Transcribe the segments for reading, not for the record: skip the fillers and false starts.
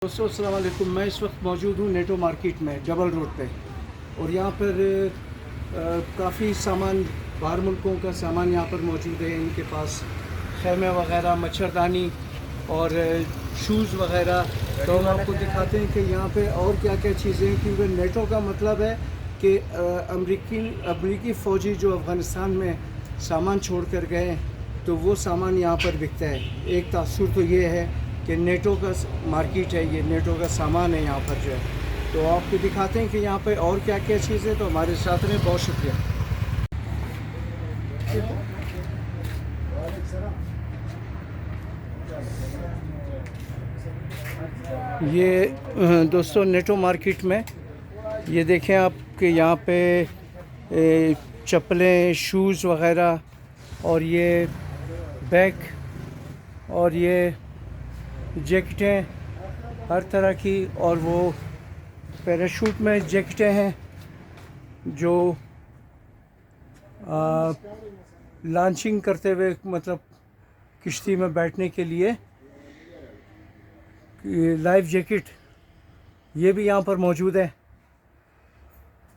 दोस्तों अस्सलाम वालेकुम। मैं इस वक्त मौजूद हूँ नेटो मार्केट में डबल रोड पे, और यहाँ पर काफ़ी सामान बाहर मुल्कों का सामान यहाँ पर मौजूद है। इनके पास खैमे वगैरह, मच्छरदानी और शूज़ वगैरह। तो हम आपको दिखाते हैं कि यहाँ पे और क्या क्या चीज़ें हैं, क्योंकि नेटो का मतलब है कि अमरीकी फ़ौजी जो अफ़गानिस्तान में सामान छोड़ कर गए तो वो सामान यहाँ पर बिकता है। एक तासुर तो ये है कि नेटो का मार्केट है, ये नेटो का सामान है यहाँ पर जो है। तो आपको दिखाते हैं कि यहाँ पे और क्या क्या चीज़ है। तो हमारे साथ में बहुत शुक्रिया। ये दोस्तों नेटो मार्केट में ये देखें आप कि यहाँ पे चप्पलें, शूज़ वगैरह, और ये बैग, और ये जैकेटें हर तरह की, और वो पैराशूट में जैकेटें हैं जो लॉन्चिंग करते हुए, मतलब किश्ती में बैठने के लिए लाइफ जैकेट, ये भी यहाँ पर मौजूद है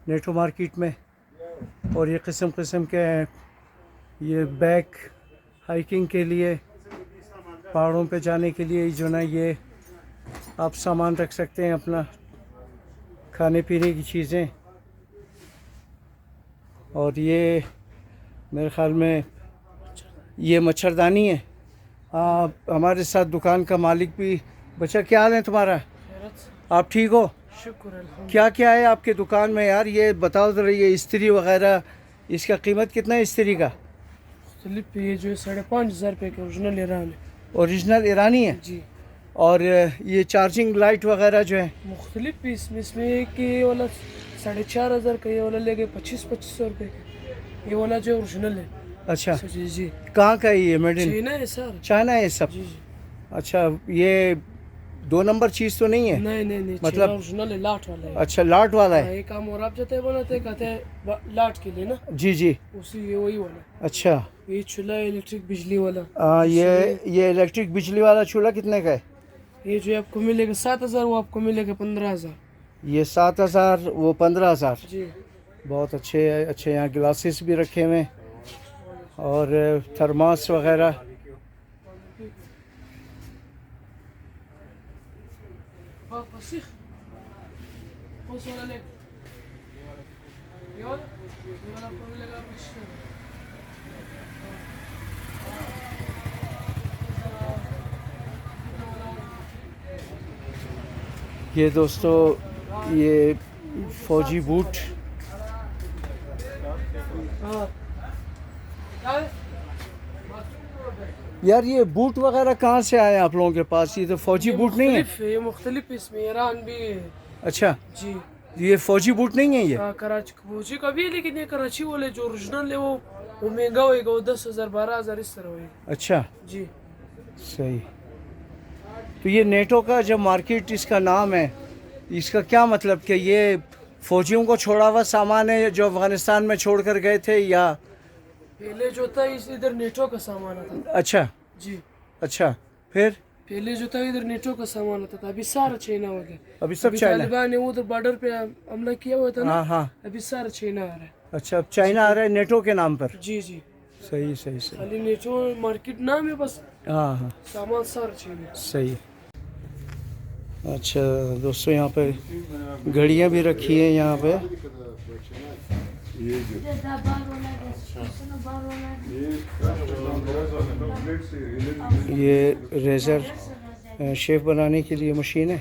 नेटो मार्केट में। और ये किस्म किस्म के ये बैग हाइकिंग के लिए, पहाड़ों पे जाने के लिए जो ना, ये आप सामान रख सकते हैं, अपना खाने पीने की चीज़ें। और ये मेरे ख्याल में ये मच्छरदानी है। हमारे साथ दुकान का मालिक भी। बच्चा, क्या हाल है तुम्हारा? आप ठीक हो? शुक्र। क्या क्या है आपके दुकान में यार? ये बताओ ज़रा, ये इस्त्री वगैरह, इसका कीमत कितना है इस्त्री का? ये जो 5,500 रुपये के ओरिजिनल ईरान है। ओरिजिनल ईरानी है जी। और ये चार्जिंग लाइट वगैरह जो है मुख्तलिफ पीस में, इसमें एक ये वाला 4,500 का, ये वाला ले गए 2500 रुपये का। ये वाला जो ओरिजिनल है। अच्छा, जी जी। कहाँ का है ये? मेड इन चाइना है सर। चाइना है सब? जी जी। अच्छा, ये 2 नंबर चीज़ तो नहीं है? नहीं, मतलब ओरिजिनल है, लाट वाला है। अच्छा, लाट वाला है। ये काम और आप जाते हैं बनाते हैं, कहते हैं लाट के लिए ना। जी जी। उसी ये वही वाला। अच्छा, ये चूल्हा इलेक्ट्रिक बिजली वाला। ये इलेक्ट्रिक बिजली वाला चूल्हा कितने का है? ये जो आपको मिलेगा 7,000, वो आपको मिलेगा 15,000। ये 7,000, वो 15,000। जी। बहुत अच्छे अच्छे यहाँ ग्लासेस भी रखे हुए हैं, और थर्मास वगैरह। ये दोस्तों, ये फौजी बूट। यार ये बूट वगैरह कहाँ से आए आप लोगों के पास? ये तो फौजी बूट नहीं है। ये मुख्तलिफ इसमें ईरान भी है। अच्छा जी। ये फौजी बूट नहीं है ये? कराची फौजी का भी है, लेकिन ये कराची वाले जो ओरिजिनल है वो महंगा होएगा, वो 10,000 12,000 इस तरह होएगा। अच्छा जी। सही। तो ये नेटो का जब मार्केट इसका नाम है, इसका क्या मतलब कि ये फौजियों को छोड़ा हुआ सामान है जो अफगानिस्तान में छोड़ कर गए थे, या? पहले जो था इधर नेटो का सामान आता था। अच्छा जी। अच्छा, फिर पहले जो था इधर नेटो का सामान आता था, अभी सारा चाइना हो गया। अभी सब चाइना? तालिबान ने उधर बॉर्डर पे हमला किया हुआ था ना। हाँ हाँ। अभी सारा चाइना आ रहा है। अच्छा, अब चाइना आ रहा है नेटो के नाम पर? जी जी। सही सही सही। खाली नेटो मार्केट नाम है बस, हाँ हाँ सामान सारा चाइना। सही। अच्छा दोस्तों, यहाँ पे घड़ियाँ भी रखी हैं यहाँ पे। ये रेज़र शेव बनाने के लिए मशीन है।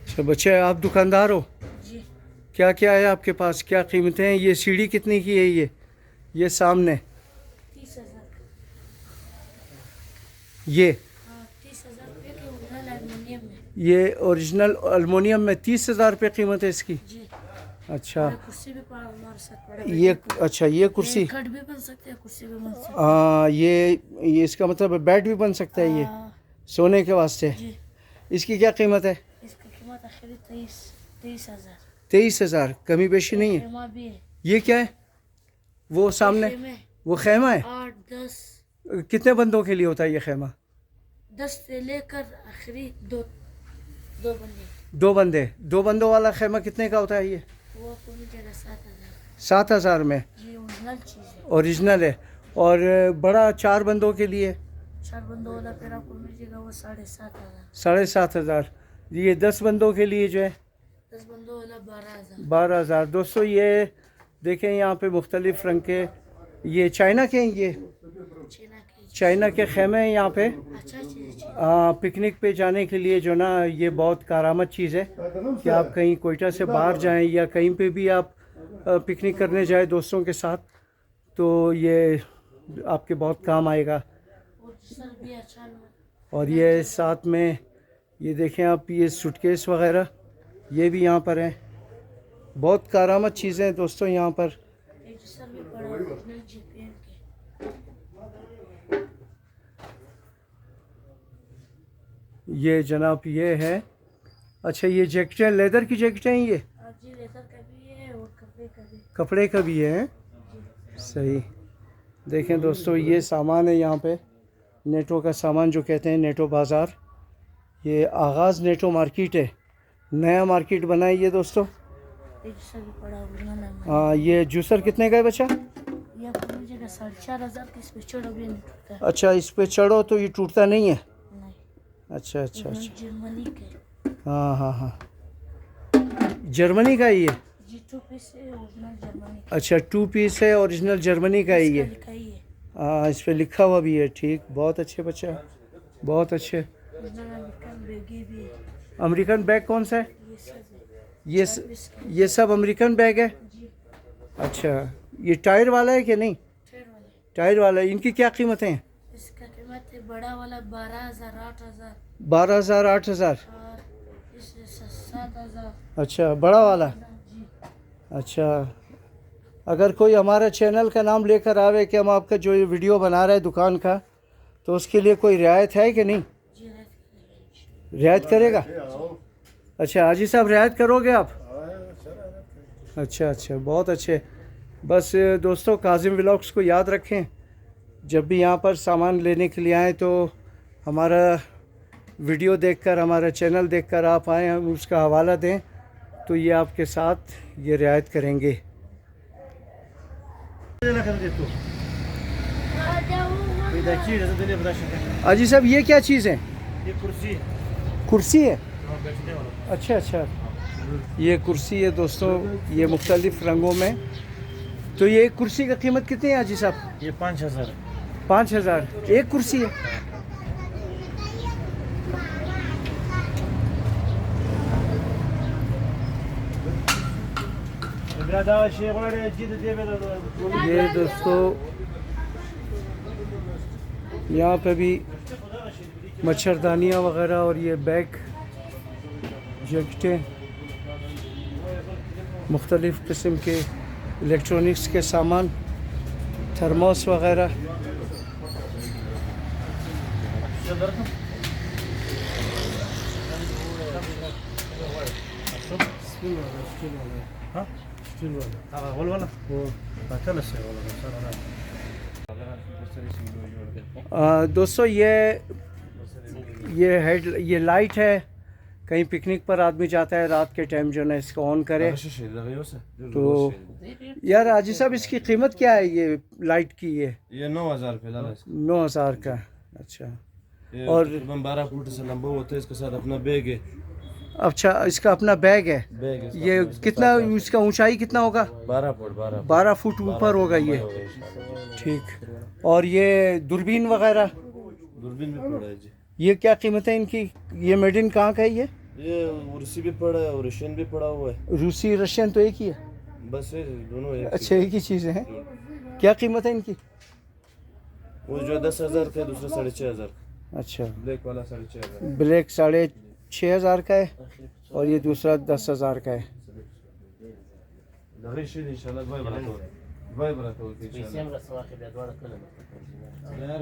अच्छा बच्चे, आप दुकानदार हो? जी। क्या क्या है आपके पास, क्या कीमतें हैं? ये सीढ़ी कितने की है? ये सामने 30,000। ये 30,000 रुपये के ओरिजिनल एल्युमिनियम में। ये ओरिजिनल एल्युमिनियम में 30,000 रुपये कीमत है इसकी? जी। अच्छा। कुर्सी भी हमारे साथ पड़ा। ये अच्छा, ये कुर्सी खट भी बन सकते हैं, कुर्सी भी बन सकते हैं। हाँ, ये इसका मतलब बेड भी बन सकता है ये सोने के वास्ते? जी। इसकी क्या कीमत है? इसकी कीमत आखिरी 23,000। 23,000, कमी बेशी नहीं है? भी है। ये क्या है वो सामने? खेमे वो खेमा है। 8-10 कितने बंदों के लिए होता है ये खेमा? 10 से लेकर आखिरी दो दो बंदे। दो बंदों वाला खेमा कितने का होता है ये? वो आपको मिलेगा 7,000। 7,000 में जी ओरिजिनल चीज़ है। ओरिजिनल है। और बड़ा 4 बंदों के लिए 4 बंदों वाला फिर आपको मिलेगा वो 7,500। 7,500। ये 10 बंदों के लिए जो है 10 बंदों वाला 12,000। 12,000। दोस्तों ये देखें यहाँ पे मुख्तलिफ रंग के ये चाइना के हैं, ये चीना की चाइना के खेमे हैं यहाँ पे। अच्छा चीज़ है। पिकनिक पे जाने के लिए जो ना ये बहुत कारामद चीज़ है कि आप कहीं कोयटा से बाहर जाएं या कहीं पे भी आप पिकनिक करने जाएं दोस्तों के साथ, तो ये आपके बहुत काम आएगा। और सर भी अच्छा और ये साथ में ये देखें आप, ये सूटकेस वगैरह ये भी यहाँ पर हैं। बहुत कारामद चीज़ें हैं दोस्तों यहाँ पर। एक सर भी पड़ा ओरिजिनल जीपीएम के। ये जनाब ये है। अच्छा ये जैकेटें लेदर की जैकेटें हैं ये? जी लेदर का भी है और कपड़े का भी। कपड़े का भी है। सही। देखें दोस्तों ये सामान है यहाँ पे, नेटो का सामान जो कहते हैं, नेटो बाज़ार। ये आगाज़ नेटो मार्केट है, नया मार्केट बना है ये दोस्तों। एक जूसर भी पड़ा ओरिजिनल है। हाँ ये जूसर कितने का है बच्चा? ये आपको मिलेगा 4,500 के। इस पे चढ़ो भी नहीं टूटता है। अच्छा इस पे चढ़ो तो ये टूटता नहीं है? नहीं। अच्छा अच्छा ओरिजिनल अच्छा। जर्मनी के। हाँ हाँ हाँ, जर्मनी का ही है। जी 2 पीस है ओरिजिनल जर्मनी का। अच्छा 2 पीस है, ओरिजिनल जर्मनी का ही है। लिखा ही है। हाँ इस पे लिखा हुआ भी है। ठीक, बहुत अच्छे बच्चा, बहुत अच्छे। ओरिजिनल अमेरिकन बैगी भी है। अमेरिकन बैग कौन सा है? ये सब है। ये सब अमेरिकन बैग है। जी अच्छा ये टायर वाला है कि नहीं? ट्रेड वाले। टायर वाला है। इनकी क्या कीमतें हैं? इसका कीमत है बड़ा वाला 12,000 8,000 12,000 8,000। और इस 7,000। अच्छा बड़ा वाला। जी अच्छा अगर कोई हमारा चैनल का नाम लेकर आवे कि हम आपका जो ये वीडियो बना रहे हैं दुकान का, तो उसके लिए कोई रियायत है कि नहीं? जी रियायत करेगा? अच्छा हाजी साहब रियायत करोगे आप? अच्छा अच्छा, बहुत अच्छे। बस दोस्तों काजिम व्लॉग्स को याद रखें, जब भी यहाँ पर सामान लेने के लिए आएँ तो हमारा वीडियो देखकर, हमारा चैनल देखकर आप आएँ, हम उसका हवाला दें तो ये आपके साथ ये रियायत करेंगे। हाजी साहब ये क्या चीज़ है? ये कुर्सी है। कुर्सी है? हाँ, बैठने वाला। अच्छा अच्छा, ये कुर्सी है दोस्तों, ये मुख्तलिफ रंगों में। तो ये एक कुर्सी का कीमत कितनी है हाजी साहब? ये 5,000 है। 5,000 एक कुर्सी है? ये दोस्तों यहाँ पे भी मच्छरदानियाँ वगैरह और ये बैग, जैकेटें, मुख्तलिफ़ किस्म के इलेक्ट्रॉनिक्स के सामान, थर्मोस वगैरह। दोस्तों ये लाइट है, कहीं पिकनिक पर आदमी जाता है रात के टाइम जो ना इसको ऑन करे तो। यार हाजी साहब इसकी कीमत क्या है ये लाइट की? ये 9,000 फिलहाल है। 9,000 का। अच्छा और 12 फुट से लंबा होता है, इसके साथ अपना बैग है। अच्छा इसका अपना बैग है। बैग है ये कितना, इसका ऊंचाई कितना होगा? 12 फुट ऊपर होगा ये। ठीक। और ये दूरबीन वगैरह? दूरबीन भी पड़ा है जी। ये क्या कीमत है इनकी? ये मेड इन कहाँ का है ये? ये रूसी भी पड़ा है और रशियन भी पड़ा हुआ है। रूसी रशियन तो एक ही है? बस है दोनों एक। अच्छा एक ही चीज़ें हैं। क्या कीमत है इनकी? वो जो 10,000 का है, दूसरा 6,500। अच्छा ब्लैक वाला 6,500। ब्लैक 6,500 का है और ये दूसरा 10,000 का है। यार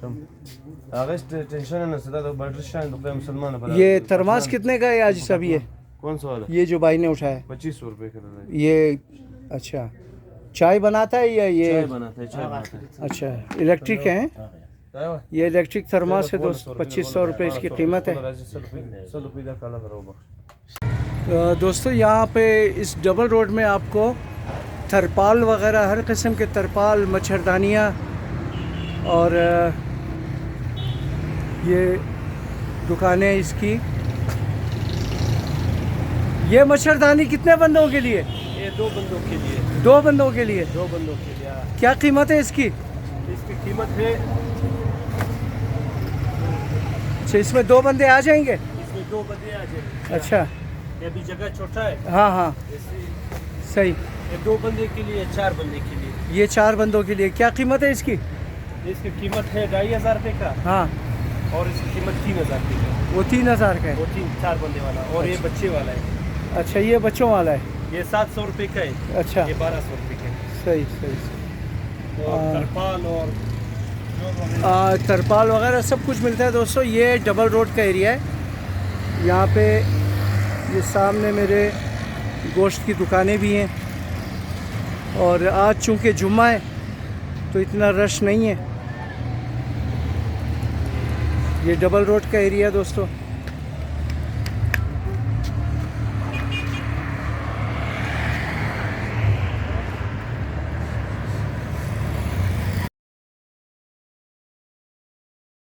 कम आगस्ट टेंशन है ना सदा तो बटर शान तो कोई मुसलमान है ये थर्मास कितने का है आज सब ये कौन सा वाला ये जो भाई ने उठाया 2500 रुपए का है ये अच्छा चाय बनाता है या ये चाय बनाता है अच्छा इलेक्ट्रिक है ये इलेक्ट्रिक थर्मास है दोस्त 2500 रुपये इसकी कीमत है। दोस्तों यहाँ पे इस डबल रोड में आपको तरपाल वगैरह हर किस्म के तरपाल मच्छरदानियाँ और ये दुकानें इसकी। ये मच्छरदानी कितने बंदों के लिए? ये 2 बंदों के लिए। 2 बंदों के लिए? 2 बंदों के लिए। क्या कीमत है इसकी? इसकी कीमत है, अच्छा इसमें 2 बंदे आ जाएंगे? इसमें 2 बंदे आ जाएंगे। अच्छा ये भी जगह छोटा है। हाँ हाँ सही। ये 2 बंदे के लिए, 4 बंदे के लिए। ये 4 बंदों के लिए क्या कीमत है इसकी? इसकी कीमत है 2500 रुपये का हाँ और इसकी कीमत 3000 रुपये का। वो 3000 का है। वो 4 बंदे वाला और ये बच्चे वाला है। अच्छा ये बच्चों वाला है। ये 700 रुपये का है। अच्छा ये 1200 रुपये का है। सही सही सही। और तरपाल और तरपाल वगैरह सब कुछ मिलता है दोस्तों। ये डबल रोड का एरिया है। यहाँ पे ये सामने मेरे गोश्त की दुकानें भी हैं और आज चूँकि जुम्मा है तो इतना रश नहीं है। ये डबल रोड का एरिया दोस्तों।